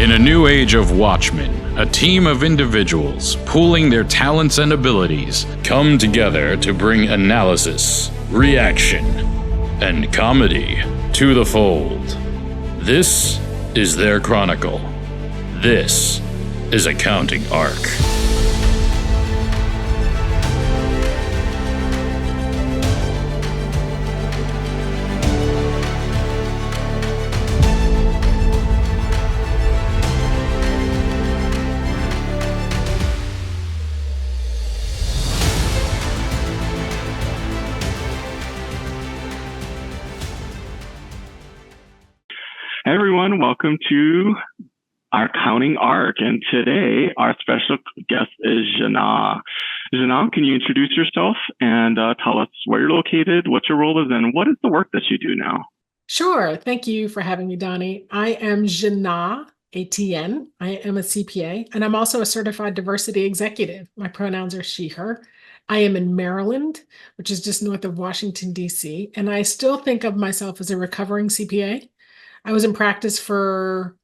In a new age of watchmen, a team of individuals, pooling their talents and abilities, come together to bring analysis, reaction, and comedy to the fold. This is their chronicle. This is Accounting Arc. Hey everyone, welcome to our Accounting Arc, and today our special guest is Jina. Jina, can you introduce yourself and tell us where you're located, what your role is, and what is the work that you do now? Sure. Thank you for having me, Donny. I am Jina Etienne. I am a CPA, and I'm also a certified diversity executive. My pronouns are she, her. I am in Maryland, which is just north of Washington, D.C., and I still think of myself as a recovering CPA. I was in practice for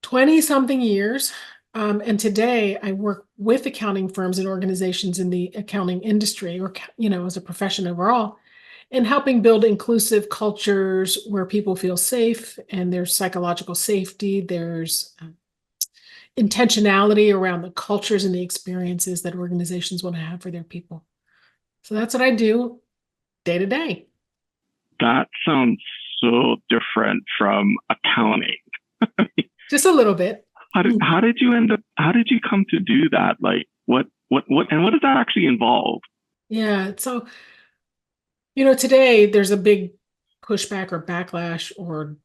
20-something years, and today I work with accounting firms and organizations in the accounting industry, or as a profession overall, in helping build inclusive cultures where people feel safe and there's psychological safety, there's intentionality around the cultures and the experiences that organizations want to have for their people. So that's what I do day to day. That sounds so different from accounting. Just a little bit. How did you come to do that? Like what does that actually involve? Yeah. So, today there's a big pushback or backlash or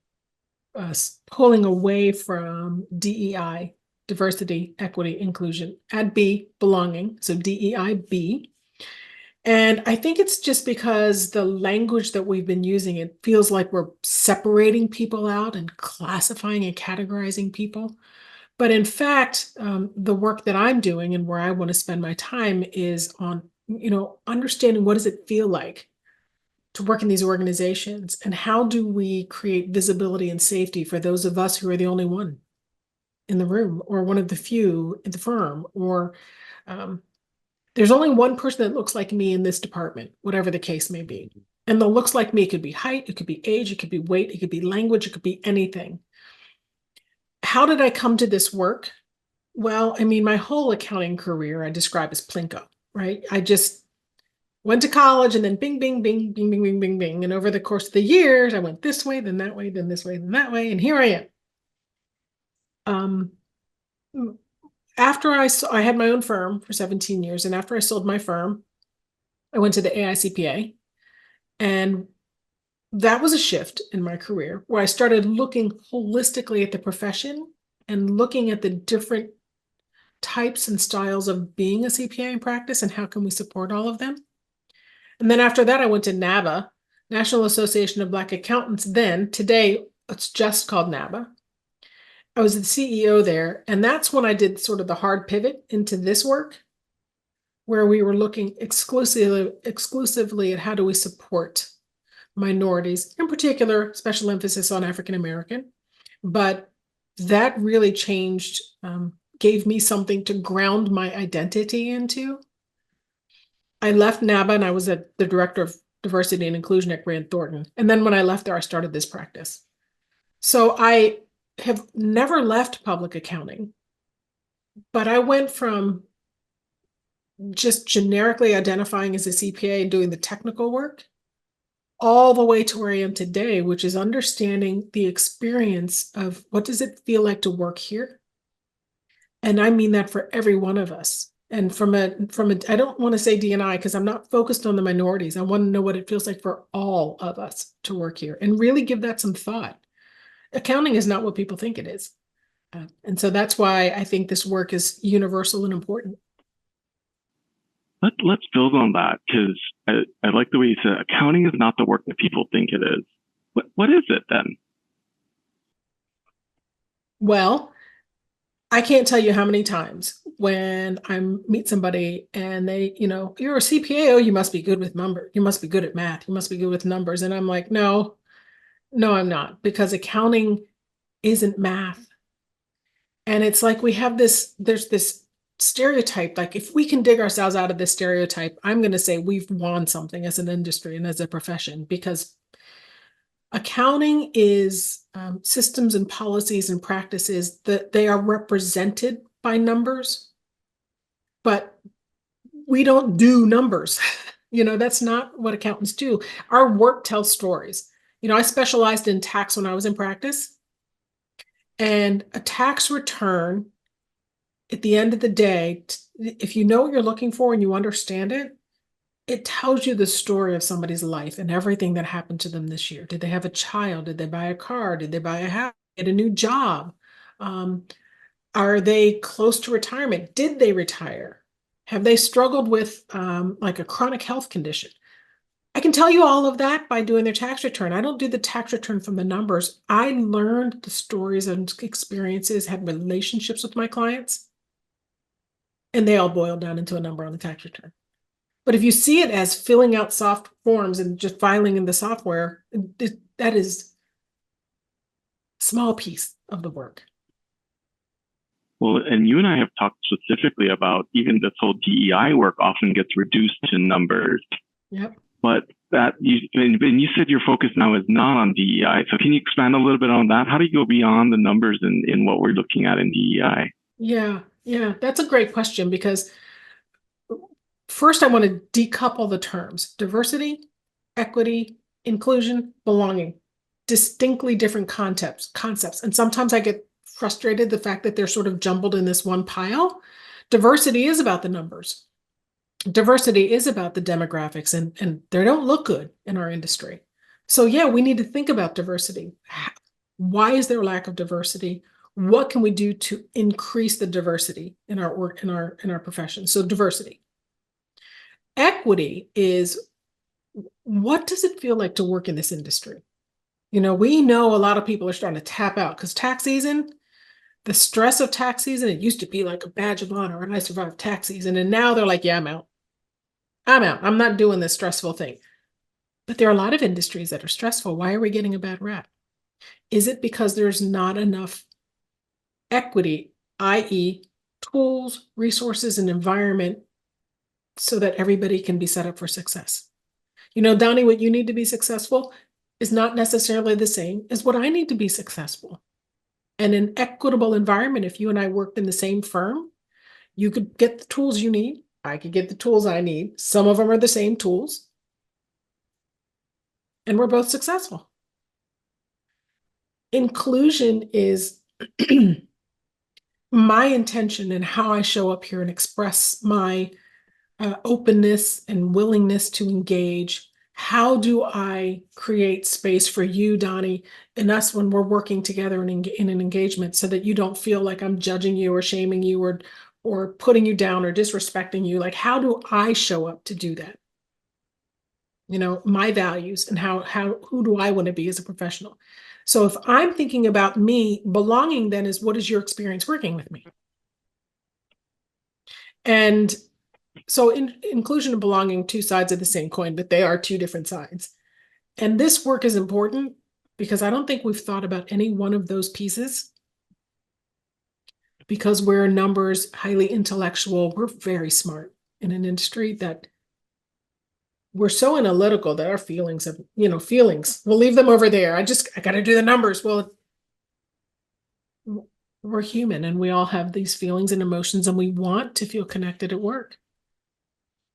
pulling away from DEI, diversity, equity, inclusion, add B, belonging. So DEIB. And I think it's just because the language that we've been using, it feels like we're separating people out and classifying and categorizing people. But in fact, the work that I'm doing and where I want to spend my time is on, understanding what does it feel like to work in these organizations, and how do we create visibility and safety for those of us who are the only one in the room, or one of the few in the firm, or there's only one person that looks like me in this department, whatever the case may be. And the looks like me could be height, it could be age, it could be weight, it could be language, it could be anything. How did I come to this work? Well, my whole accounting career I describe as Plinko, right? I just went to college and then bing, bing, bing, bing, bing, bing, bing, bing. And over the course of the years, I went this way, then that way, then this way, then that way. And here I am. After I had my own firm for 17 years, and after I sold my firm, I went to the AICPA, and that was a shift in my career where I started looking holistically at the profession and looking at the different types and styles of being a CPA in practice and how can we support all of them. And then after that, I went to NABA, National Association of Black Accountants. Then today, it's just called NABA. I was the CEO there, and that's when I did sort of the hard pivot into this work, where we were looking exclusively at how do we support minorities, in particular, special emphasis on African American. But that really changed, gave me something to ground my identity into. I left NABA and I was the director of diversity and inclusion at Grant Thornton. And then when I left there, I started this practice. So I have never left public accounting, but I went from just generically identifying as a CPA and doing the technical work all the way to where I am today, which is understanding the experience of what does it feel like to work here? And I mean that for every one of us. And from a, I don't want to say D&I because I'm not focused on the minorities. I want to know what it feels like for all of us to work here and really give that some thought. Accounting is not what people think it is. And so that's why I think this work is universal and important. Let's build on that, because I like the way you said accounting is not the work that people think it is. What is it then? Well, I can't tell you how many times when I meet somebody and they, you're a CPA, oh, you must be good with numbers. You must be good at math. You must be good with numbers. And I'm like, no, I'm not, because accounting isn't math. And it's like there's this stereotype, like if we can dig ourselves out of this stereotype, I'm going to say we've won something as an industry and as a profession, because accounting is systems and policies and practices that they are represented by numbers, but we don't do numbers. That's not what accountants do. Our work tells stories. I specialized in tax when I was in practice, and a tax return at the end of the day, if you know what you're looking for and you understand it, it tells you the story of somebody's life and everything that happened to them this year. Did they have a child? Did they buy a car? Did they buy a house? Get a new job? Um, are they close to retirement? Did they retire? Have they struggled with like a chronic health condition? I can tell you all of that by doing their tax return. I don't do the tax return from the numbers. I learned the stories and experiences, had relationships with my clients, and they all boil down into a number on the tax return. But if you see it as filling out soft forms and just filing in the software, that is a small piece of the work. Well, and you and I have talked specifically about even this whole DEI work often gets reduced to numbers. Yep. But you said your focus now is not on DEI. So can you expand a little bit on that? How do you go beyond the numbers in what we're looking at in DEI? Yeah, that's a great question, because first I want to decouple the terms: diversity, equity, inclusion, belonging. Distinctly different concepts. And sometimes I get frustrated the fact that they're sort of jumbled in this one pile. Diversity is about the numbers. Diversity is about the demographics, and they don't look good in our industry. So yeah, we need to think about diversity. Why is there a lack of diversity? What can we do to increase the diversity in our work, in our profession? So diversity. Equity is, what does it feel like to work in this industry? We know a lot of people are starting to tap out because tax season, the stress of tax season, it used to be like a badge of honor, and I survived tax season. And now they're like, yeah, I'm out. I'm not doing this stressful thing. But there are a lot of industries that are stressful. Why are we getting a bad rap? Is it because there's not enough equity, i.e., tools, resources, and environment, so that everybody can be set up for success? Donnie, what you need to be successful is not necessarily the same as what I need to be successful. And an equitable environment, if you and I worked in the same firm, you could get the tools you need. I could get the tools I need. Some of them are the same tools. And we're both successful. Inclusion is my intention and how I show up here and express my openness and willingness to engage. How do I create space for you, Donnie, and us when we're working together in an engagement, so that you don't feel like I'm judging you or shaming you or putting you down or disrespecting you? Like, how do I show up to do that? My values and who do I want to be as a professional? So if I'm thinking about me, belonging then is, what is your experience working with me? And so inclusion and belonging, two sides of the same coin, but they are two different sides. And this work is important because I don't think we've thought about any one of those pieces. Because we're numbers, highly intellectual, we're very smart in an industry that we're so analytical that our feelings we'll leave them over there. I got to do the numbers. Well, we're human and we all have these feelings and emotions, and we want to feel connected at work.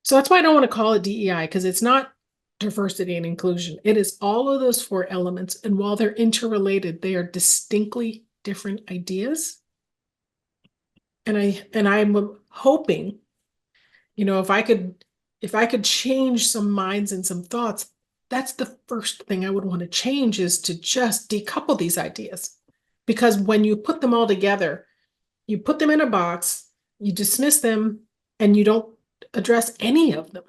So that's why I don't want to call it DEI, because it's not diversity and inclusion. It is all of those four elements. And while they're interrelated, they are distinctly different ideas. And I'm hoping, if I could change some minds and some thoughts, that's the first thing I would want to change, is to just decouple these ideas. Because when you put them all together, you put them in a box, you dismiss them, and you don't address any of them.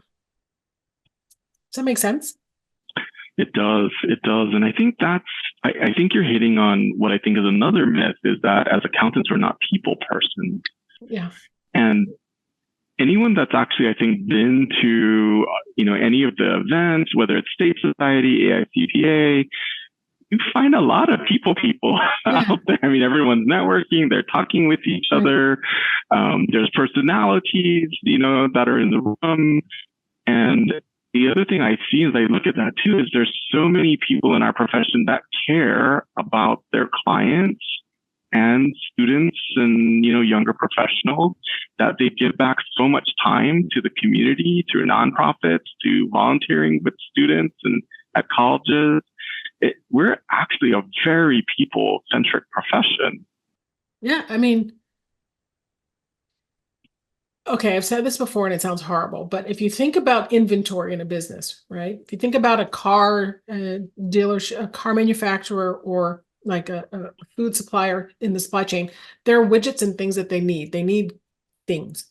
Does that make sense? It does. And I think I think you're hitting on what I think is another myth, is that as accountants, we're not people persons. Yeah. And anyone that's actually, I think, been to, any of the events, whether it's State Society, AICPA, you find a lot of people out there. I mean, everyone's networking, they're talking with each other. There's personalities, that are in the room. And the other thing I see as I look at that too is there's so many people in our profession that care about their clients and students and, younger professionals, that they give back so much time to the community through nonprofits, to volunteering with students and at colleges. We're actually a very people-centric profession. Yeah, I mean, okay, I've said this before and it sounds horrible, but if you think about inventory in a business, right? If you think about a car dealership, a car manufacturer, or like a food supplier in the supply chain, there are widgets and things that they need. They need things.